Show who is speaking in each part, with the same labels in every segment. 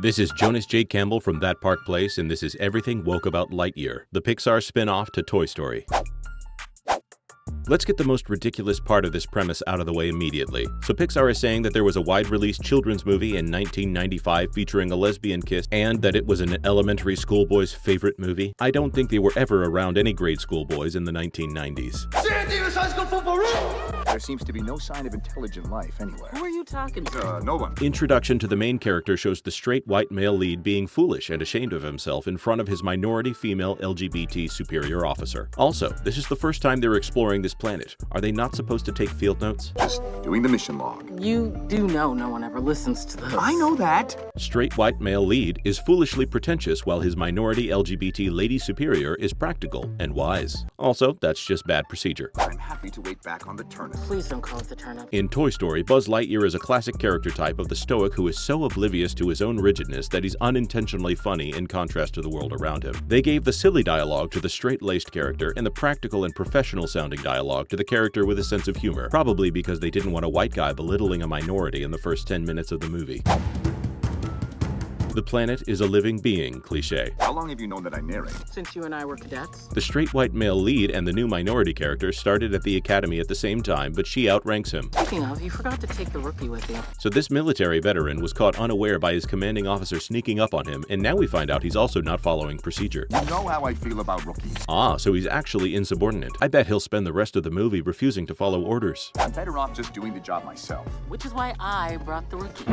Speaker 1: This is Jonas J. Campbell from That Park Place, and this is Everything Woke About Lightyear, the Pixar spin-off to Toy Story. Let's get the most ridiculous part of this premise out of the way immediately. So Pixar is saying that there was a wide-release children's movie in 1995 featuring a lesbian kiss, and that it was an elementary school boy's favorite movie. I don't think they were ever around any grade school boys in the 1990s.
Speaker 2: There seems to be no sign of intelligent life anywhere.
Speaker 3: Who are you talking to?
Speaker 2: No one.
Speaker 1: Introduction to the main character shows the straight white male lead being foolish and ashamed of himself in front of his minority female LGBT superior officer. Also, this is the first time they're exploring this planet. Are they not supposed to take field notes?
Speaker 2: Just doing the mission log.
Speaker 3: You do know no one ever listens to those.
Speaker 2: I know that.
Speaker 1: Straight white male lead is foolishly pretentious while his minority LGBT lady superior is practical and wise. Also, that's just bad procedure.
Speaker 2: I'm happy to wait back on the turnip.
Speaker 3: Please don't call it the turnip.
Speaker 1: In Toy Story, Buzz Lightyear is a classic character type of the stoic who is so oblivious to his own rigidness that he's unintentionally funny in contrast to the world around him. They gave the silly dialogue to the straight-laced character and the practical and professional-sounding dialogue to the character with a sense of humor, probably because they didn't want a white guy belittling a minority in the first 10 minutes of the movie. The planet is a living being cliché.
Speaker 2: How long have you known that I narrate?
Speaker 3: Since you and I were cadets.
Speaker 1: The straight white male lead and the new minority character started at the academy at the same time, but she outranks him.
Speaker 3: Speaking of, you forgot to take the rookie with you.
Speaker 1: So this military veteran was caught unaware by his commanding officer sneaking up on him, and now we find out he's also not following procedure.
Speaker 2: You know how I feel about rookies.
Speaker 1: Ah, so he's actually insubordinate. I bet he'll spend the rest of the movie refusing to follow orders.
Speaker 2: I'm better off just doing the job myself.
Speaker 3: Which is why I brought the rookie.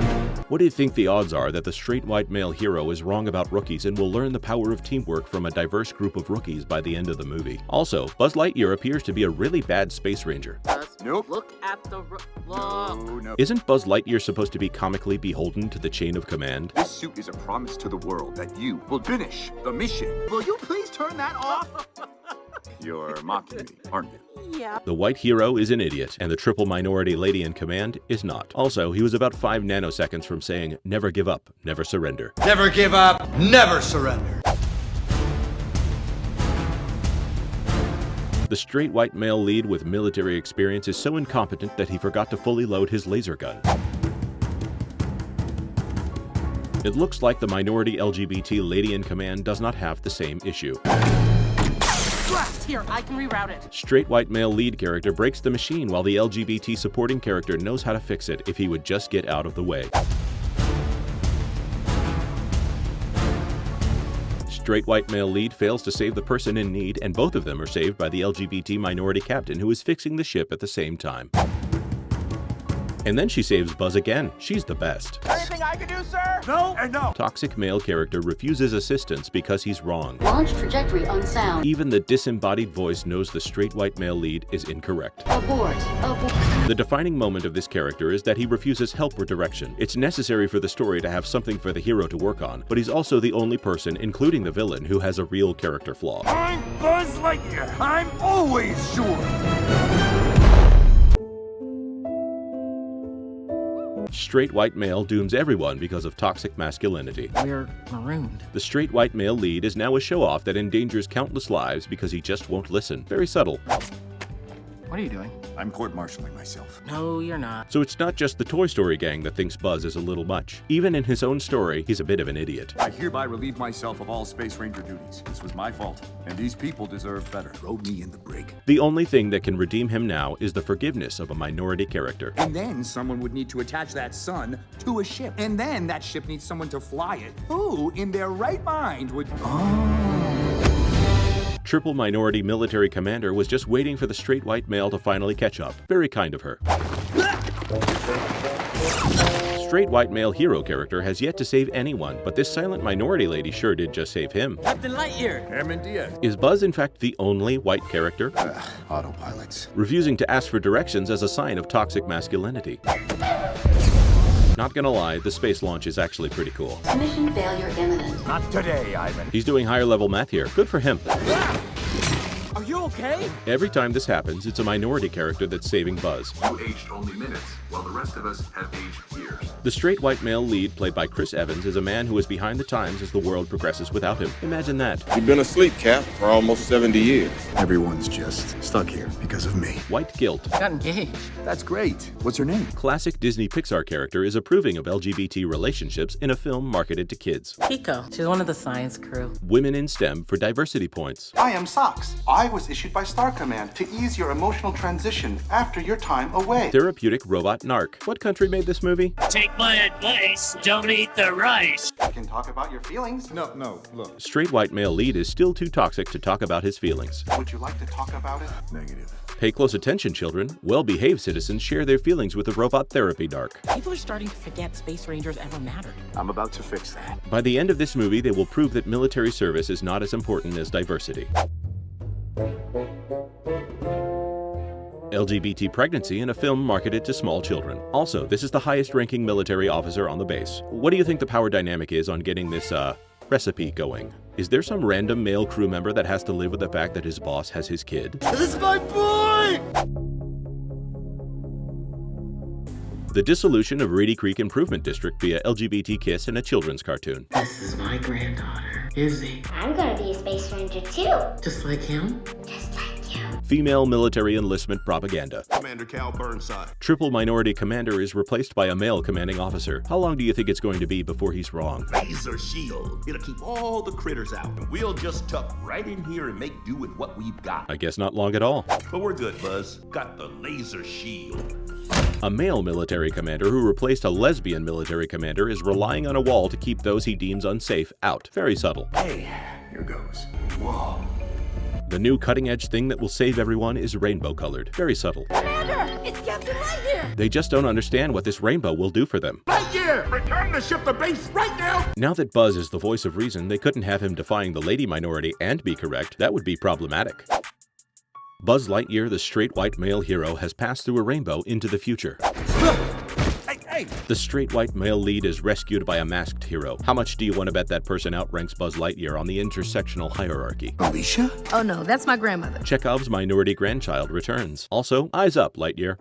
Speaker 1: What do you think the odds are that the straight white male hero is wrong about rookies and will learn the power of teamwork from a diverse group of rookies by the end of the movie? Also, Buzz Lightyear appears to be a really bad space ranger.
Speaker 2: Nope.
Speaker 3: Look at the look.
Speaker 2: No.
Speaker 1: Isn't Buzz Lightyear supposed to be comically beholden to the chain of command?
Speaker 2: This suit is a promise to the world that you will finish the mission. Will you please turn that off? You're mocking me, aren't you?
Speaker 3: Yeah.
Speaker 1: The white hero is an idiot, and the triple minority lady in command is not. Also, he was about 5 nanoseconds from saying, "Never give up, never surrender."
Speaker 4: Never give up, never surrender.
Speaker 1: The straight white male lead with military experience is so incompetent that he forgot to fully load his laser gun. It looks like the minority LGBT lady in command does not have the same issue.
Speaker 3: Here, I can reroute it.
Speaker 1: Straight white male lead character breaks the machine while the LGBT supporting character knows how to fix it if he would just get out of the way. Straight white male lead fails to save the person in need, and both of them are saved by the LGBT minority captain who is fixing the ship at the same time. And then she saves Buzz again. She's the best.
Speaker 2: Anything I can do, sir? No and no.
Speaker 1: Toxic male character refuses assistance because he's wrong.
Speaker 5: Launch trajectory unsound.
Speaker 1: Even the disembodied voice knows the straight white male lead is incorrect.
Speaker 5: Abort. Abort.
Speaker 1: The defining moment of this character is that he refuses help or direction. It's necessary for the story to have something for the hero to work on, but he's also the only person, including the villain, who has a real character flaw.
Speaker 2: I'm Buzz Lightyear. I'm always sure.
Speaker 1: Straight white male dooms everyone because of toxic masculinity.
Speaker 3: We're marooned.
Speaker 1: The straight white male lead is now a show-off that endangers countless lives because he just won't listen. Very subtle.
Speaker 3: What are you doing?
Speaker 2: I'm court-martialing myself.
Speaker 3: No, you're not.
Speaker 1: So it's not just the Toy Story gang that thinks Buzz is a little much. Even in his own story, he's a bit of an idiot.
Speaker 2: I hereby relieve myself of all Space Ranger duties. This was my fault, and these people deserve better. Throw me in the brig.
Speaker 1: The only thing that can redeem him now is the forgiveness of a minority character.
Speaker 6: And then someone would need to attach that sun to a ship. And then that ship needs someone to fly it. Who, in their right mind, would...
Speaker 1: Triple minority military commander was just waiting for the straight white male to finally catch up. Very kind of her. Straight white male hero character has yet to save anyone, but this silent minority lady sure did just save him.
Speaker 3: Captain Lightyear.
Speaker 2: Airman Diaz.
Speaker 1: Is Buzz in fact the only white character?
Speaker 2: Autopilots.
Speaker 1: Refusing to ask for directions as a sign of toxic masculinity. Not gonna lie, the space launch is actually pretty cool.
Speaker 5: Mission failure imminent.
Speaker 2: Not today, Ivan.
Speaker 1: He's doing higher level math here. Good for him.
Speaker 3: Are you okay?
Speaker 1: Every time this happens, it's a minority character that's saving Buzz.
Speaker 2: You aged only minutes, while the rest of us have aged years.
Speaker 1: The straight white male lead, played by Chris Evans, is a man who is behind the times as the world progresses without him. Imagine that.
Speaker 7: You've been asleep, Cap, for almost 70 years.
Speaker 2: Everyone's just stuck here because of me.
Speaker 1: White guilt.
Speaker 3: Got engaged.
Speaker 2: That's great. What's her name?
Speaker 1: Classic Disney Pixar character is approving of LGBT relationships in a film marketed to kids.
Speaker 3: Pico. She's one of the science crew.
Speaker 1: Women in STEM for diversity points.
Speaker 8: I am Sox. I was issued by Star Command to ease your emotional transition after your time away.
Speaker 1: Therapeutic robot narc. What country made this movie?
Speaker 9: Take my advice, don't eat the rice.
Speaker 8: You can talk about your feelings.
Speaker 2: No, look.
Speaker 1: Straight white male lead is still too toxic to talk about his feelings.
Speaker 8: Would you like to talk about it?
Speaker 2: Negative.
Speaker 1: Pay close attention, children. Well-behaved citizens share their feelings with the robot therapy narc.
Speaker 3: People are starting to forget Space Rangers ever mattered.
Speaker 2: I'm about to fix that.
Speaker 1: By the end of this movie, they will prove that military service is not as important as diversity. LGBT pregnancy in a film marketed to small children. Also, this is the highest-ranking military officer on the base. What do you think the power dynamic is on getting this, recipe going? Is there some random male crew member that has to live with the fact that his boss has his kid?
Speaker 4: This is my boy!
Speaker 1: The dissolution of Reedy Creek Improvement District via LGBT kiss in a children's cartoon.
Speaker 3: This is my granddaughter, Izzy.
Speaker 5: I'm gonna be a space ranger too.
Speaker 3: Just like him?
Speaker 5: Just like you.
Speaker 1: Female military enlistment propaganda.
Speaker 7: Commander Cal Burnside.
Speaker 1: Triple minority commander is replaced by a male commanding officer. How long do you think it's going to be before he's wrong?
Speaker 10: Laser shield. It'll keep all the critters out. And we'll just tuck right in here and make do with what we've got.
Speaker 1: I guess not long at all.
Speaker 10: But we're good, Buzz. Got the laser shield.
Speaker 1: A male military commander who replaced a lesbian military commander is relying on a wall to keep those he deems unsafe out. Very subtle.
Speaker 2: Hey, here goes. Whoa.
Speaker 1: The new cutting-edge thing that will save everyone is rainbow-colored. Very subtle.
Speaker 5: Commander, it's Captain Lightyear.
Speaker 1: They just don't understand what this rainbow will do for them.
Speaker 6: Lightyear! Return the ship to base right now!
Speaker 1: Now that Buzz is the voice of reason, they couldn't have him defying the lady minority and be correct. That would be problematic. Buzz Lightyear, the straight white male hero, has passed through a rainbow into the future.
Speaker 6: Hey!
Speaker 1: The straight white male lead is rescued by a masked hero. How much do you want to bet that person outranks Buzz Lightyear on the intersectional hierarchy?
Speaker 2: Alicia?
Speaker 11: Oh no, that's my grandmother.
Speaker 1: Chekhov's minority grandchild returns. Also, eyes up, Lightyear.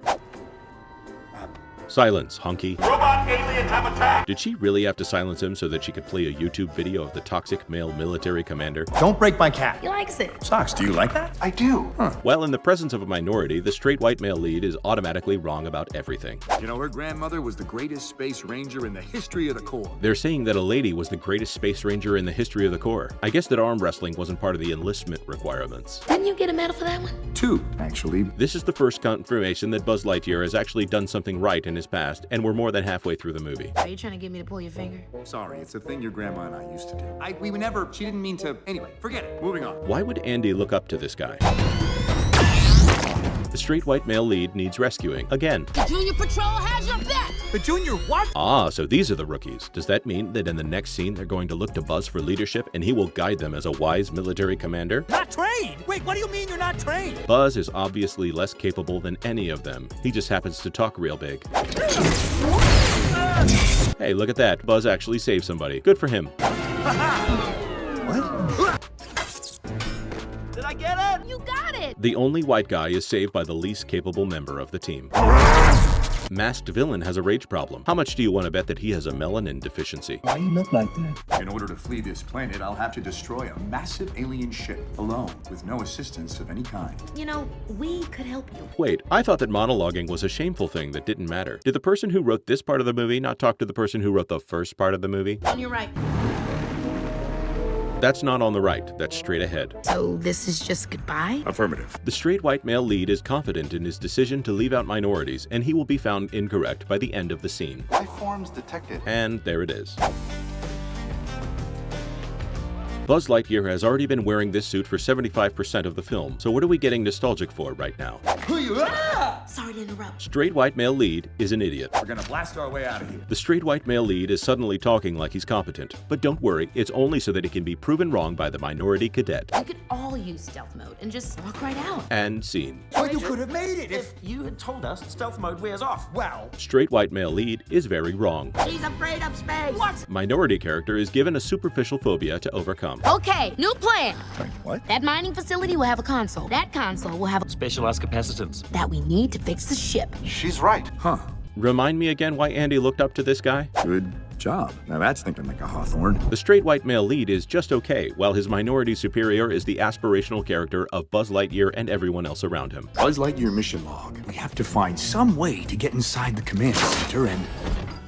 Speaker 1: Silence, honky.
Speaker 6: Robot aliens have attacked!
Speaker 1: Did she really have to silence him so that she could play a YouTube video of the toxic male military commander?
Speaker 4: Don't break my cat.
Speaker 11: He likes it.
Speaker 6: Sox, do you like that?
Speaker 8: I do.
Speaker 1: While in the presence of a minority, the straight white male lead is automatically wrong about everything.
Speaker 2: You know, her grandmother was the greatest space ranger in the history of the Corps.
Speaker 1: They're saying that a lady was the greatest space ranger in the history of the Corps. I guess that arm wrestling wasn't part of the enlistment requirements.
Speaker 11: Didn't you get a medal for that one?
Speaker 2: 2, actually.
Speaker 1: This is the first confirmation that Buzz Lightyear has actually done something right in his past, and we're more than halfway through the movie.
Speaker 11: Are you trying to get me to pull your finger?
Speaker 2: Sorry, it's a thing your grandma and I used to do.
Speaker 6: We would never, she didn't mean to. Anyway, forget it. Moving on.
Speaker 1: Why would Andy look up to this guy? The straight white male lead needs rescuing again.
Speaker 11: The Junior Patrol has your back!
Speaker 6: The junior what?
Speaker 1: Ah, so these are the rookies. Does that mean that in the next scene they're going to look to Buzz for leadership and he will guide them as a wise military commander?
Speaker 6: Not trained! Wait, what do you mean you're not trained?
Speaker 1: Buzz is obviously less capable than any of them. He just happens to talk real big. Hey, look at that. Buzz actually saved somebody. Good for him.
Speaker 2: What?
Speaker 6: Did I get it?
Speaker 11: You got it!
Speaker 1: The only white guy is saved by the least capable member of the team. Masked villain has a rage problem. How much do you want to bet that he has a melanin deficiency?
Speaker 2: Why you look like that? In order to flee this planet, I'll have to destroy a massive alien ship alone, with no assistance of any kind.
Speaker 11: You know, we could help you.
Speaker 1: Wait, I thought that monologuing was a shameful thing that didn't matter. Did the person who wrote this part of the movie not talk to the person who wrote the first part of the movie?
Speaker 11: On your right.
Speaker 1: That's not on the right, that's straight ahead.
Speaker 11: So this is just goodbye?
Speaker 2: Affirmative.
Speaker 1: The straight white male lead is confident in his decision to leave out minorities, and he will be found incorrect by the end of the scene.
Speaker 8: Life forms detected.
Speaker 1: And there it is. Buzz Lightyear has already been wearing this suit for 75% of the film, so what are we getting nostalgic for right now?
Speaker 11: Sorry to interrupt.
Speaker 1: Straight white male lead is an idiot.
Speaker 6: We're gonna blast our way out of here.
Speaker 1: The straight white male lead is suddenly talking like he's competent. But don't worry, it's only so that he can be proven wrong by the minority cadet.
Speaker 11: We could all use stealth mode and just walk right out.
Speaker 1: And scene.
Speaker 6: Well, you could have made it if
Speaker 9: You had told us stealth mode wears off.
Speaker 6: well.
Speaker 1: Straight white male lead is very wrong.
Speaker 11: He's afraid of space. What?
Speaker 1: Minority character is given a superficial phobia to overcome. around.
Speaker 11: Okay, new plan.
Speaker 4: Wait, what?
Speaker 11: That mining facility will have a console. That console will have
Speaker 9: Specialized capacitance.
Speaker 11: that we need to fix the ship.
Speaker 8: She's right.
Speaker 6: Huh.
Speaker 1: Remind me again why Andy looked up to this guy?
Speaker 6: Good job. Now that's thinking like a Hawthorne.
Speaker 1: The straight white male lead is just okay, while his minority superior is the aspirational character of Buzz Lightyear and everyone else around him.
Speaker 6: Buzz Lightyear mission log. We have to find some way to get inside the command center and...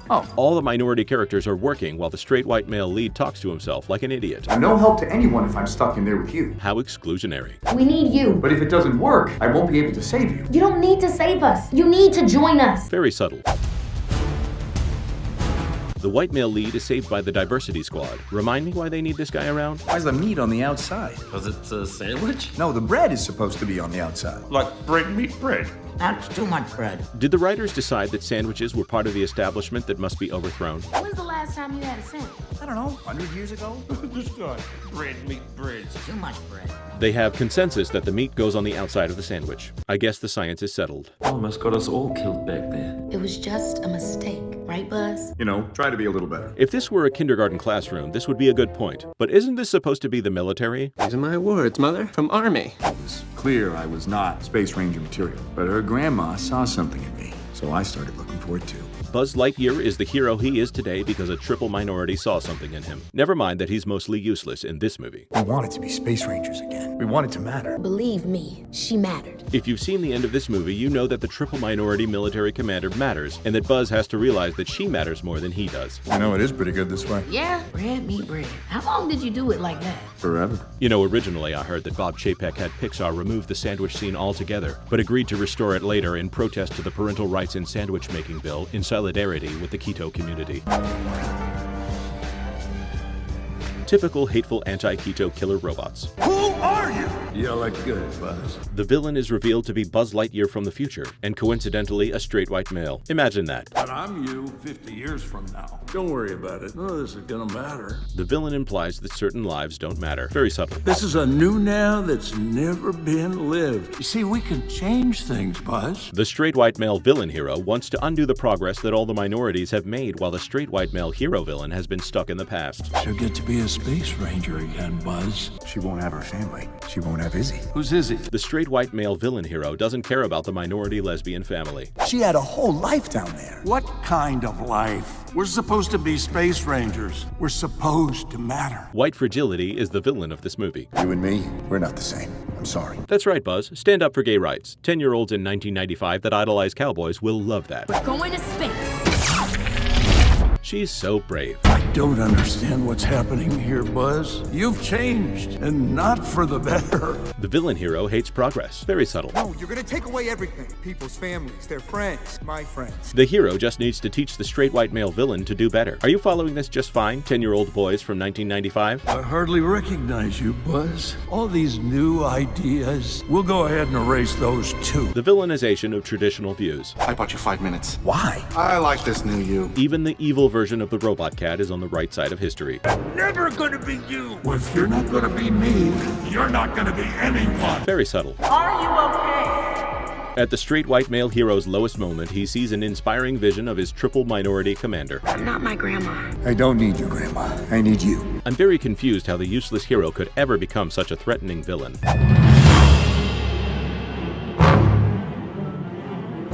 Speaker 6: Oh.
Speaker 1: All the minority characters are working while the straight white male lead talks to himself like an idiot.
Speaker 8: I'm no help to anyone if I'm stuck in there with you.
Speaker 1: How exclusionary.
Speaker 11: We need you.
Speaker 8: But if it doesn't work, I won't be able to save you.
Speaker 11: You don't need to save us. You need to join us.
Speaker 1: Very subtle. The white male lead is saved by the diversity squad. Remind me why they need this guy around?
Speaker 6: Why's the meat on the outside?
Speaker 9: Because it's a sandwich?
Speaker 6: No, the bread is supposed to be on the outside.
Speaker 10: Like bread meat bread.
Speaker 3: That's too much bread.
Speaker 1: Did the writers decide that sandwiches were part of the establishment that must be overthrown?
Speaker 11: When's the last time you had a sandwich?
Speaker 6: I don't know, 100 years ago?
Speaker 10: This guy. Bread meat bread.
Speaker 3: Too much bread.
Speaker 1: They have consensus that the meat goes on the outside of the sandwich. I guess the science is settled.
Speaker 9: Almost got us all killed back there.
Speaker 11: It was just a mistake, right, Buzz?
Speaker 6: You know, try to be a little better.
Speaker 1: If this were a kindergarten classroom, this would be a good point. But isn't this supposed to be the military?
Speaker 12: These are my words, Mother. From Army.
Speaker 6: It was clear I was not Space Ranger material, but her grandma saw something in me, so I started looking for it too.
Speaker 1: Buzz Lightyear is the hero he is today because a triple minority saw something in him. Never mind that he's mostly useless in this movie.
Speaker 6: We wanted to be Space Rangers again. We wanted to matter.
Speaker 11: Believe me, she mattered.
Speaker 1: If you've seen the end of this movie, you know that the triple minority military commander matters, and that Buzz has to realize that she matters more than he does.
Speaker 6: I know it is pretty good this way.
Speaker 11: Yeah, bread, meat, bread. How long did you do it like that?
Speaker 6: Forever.
Speaker 1: You know, originally I heard that Bob Chapek had Pixar remove the sandwich scene altogether, but agreed to restore it later in protest to the parental rights in sandwich making bill in solidarity with the keto community. Typical hateful anti-keto killer robots.
Speaker 10: Who are you?
Speaker 6: You look good, Buzz.
Speaker 1: The villain is revealed to be Buzz Lightyear from the future, and coincidentally a straight white male. Imagine that.
Speaker 10: But I'm you 50 years from now. Don't worry about it. None of this is gonna matter.
Speaker 1: The villain implies that certain lives don't matter. Very subtle.
Speaker 10: This is a new now that's never been lived. You see, we can change things, Buzz.
Speaker 1: The straight white male villain hero wants to undo the progress that all the minorities have made, while the straight white male hero villain has been stuck in the past.
Speaker 10: She'll get to be a Space Ranger again, Buzz.
Speaker 6: She won't have her family. She won't have Izzy.
Speaker 10: Who's Izzy?
Speaker 1: The straight white male villain hero doesn't care about the minority lesbian family.
Speaker 6: She had a whole life down there.
Speaker 10: What kind of life? We're supposed to be Space Rangers. We're supposed to matter.
Speaker 1: White fragility is the villain of this movie.
Speaker 6: You and me, we're not the same. I'm sorry.
Speaker 1: That's right, Buzz. Stand up for gay rights. 10-year-olds in 1995 that idolize cowboys will love that.
Speaker 11: We're going to space.
Speaker 1: She's so brave.
Speaker 10: I don't understand what's happening here, Buzz. You've changed, and not for the better.
Speaker 1: The villain hero hates progress. Very subtle.
Speaker 13: No, you're gonna take away everything. People's families, their friends, my friends.
Speaker 1: The hero just needs to teach the straight white male villain to do better. Are you following this just fine, 10-year-old boys from 1995?
Speaker 10: I hardly recognize you, Buzz. All these new ideas, we'll go ahead and erase those too.
Speaker 1: The villainization of traditional views.
Speaker 8: I bought you 5 minutes.
Speaker 6: Why?
Speaker 8: I like this new you.
Speaker 1: Even the evil version of the robot cat is on the right side of history.
Speaker 10: Never gonna be you. Well, if you're not gonna be me, you're not gonna be anyone.
Speaker 1: Very subtle.
Speaker 3: Are you okay?
Speaker 1: At the straight white male hero's lowest moment, he sees an inspiring vision of his triple minority commander.
Speaker 11: I'm not my grandma.
Speaker 6: I don't need your grandma. I need you.
Speaker 1: I'm very confused how the useless hero could ever become such a threatening villain.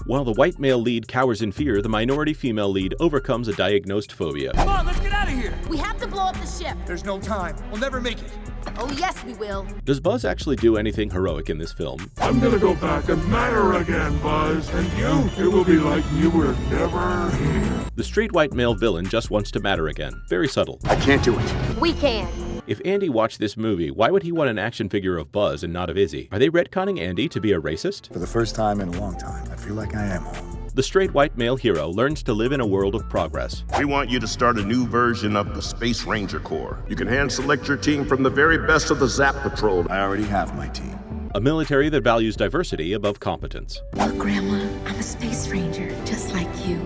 Speaker 1: While the white male lead cowers in fear, the minority female lead overcomes a diagnosed phobia.
Speaker 13: Come on, let's get out of here.
Speaker 11: We have to blow up the ship.
Speaker 13: There's no time. We'll never make it.
Speaker 11: Oh, yes, we will.
Speaker 1: Does Buzz actually do anything heroic in this film?
Speaker 10: I'm gonna go back and matter again, Buzz. And you, it will be like you were never here.
Speaker 1: The straight white male villain just wants to matter again. Very subtle.
Speaker 8: I can't do it.
Speaker 11: We can.
Speaker 1: If Andy watched this movie, why would he want an action figure of Buzz and not of Izzy? Are they retconning Andy to be a racist?
Speaker 6: For the first time in a long time, I feel like I am home.
Speaker 1: The straight white male hero learns to live in a world of progress.
Speaker 7: We want you to start a new version of the Space Ranger Corps. You can hand select your team from the very best of the Zap Patrol.
Speaker 6: I already have my team.
Speaker 1: A military that values diversity above competence.
Speaker 11: Look, Grandma, I'm a space ranger, just like you.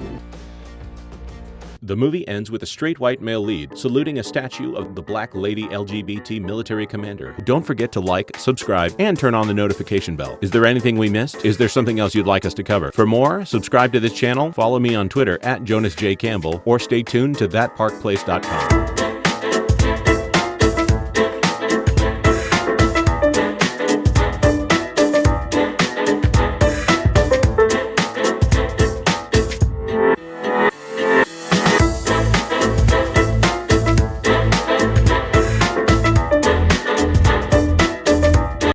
Speaker 1: The movie ends with a straight white male lead saluting a statue of the Black Lady LGBT military commander. Don't forget to like, subscribe, and turn on the notification bell. Is there anything we missed? Is there something else you'd like us to cover? For more, subscribe to this channel, follow me on Twitter @JonasJCampbell, or stay tuned to thatparkplace.com.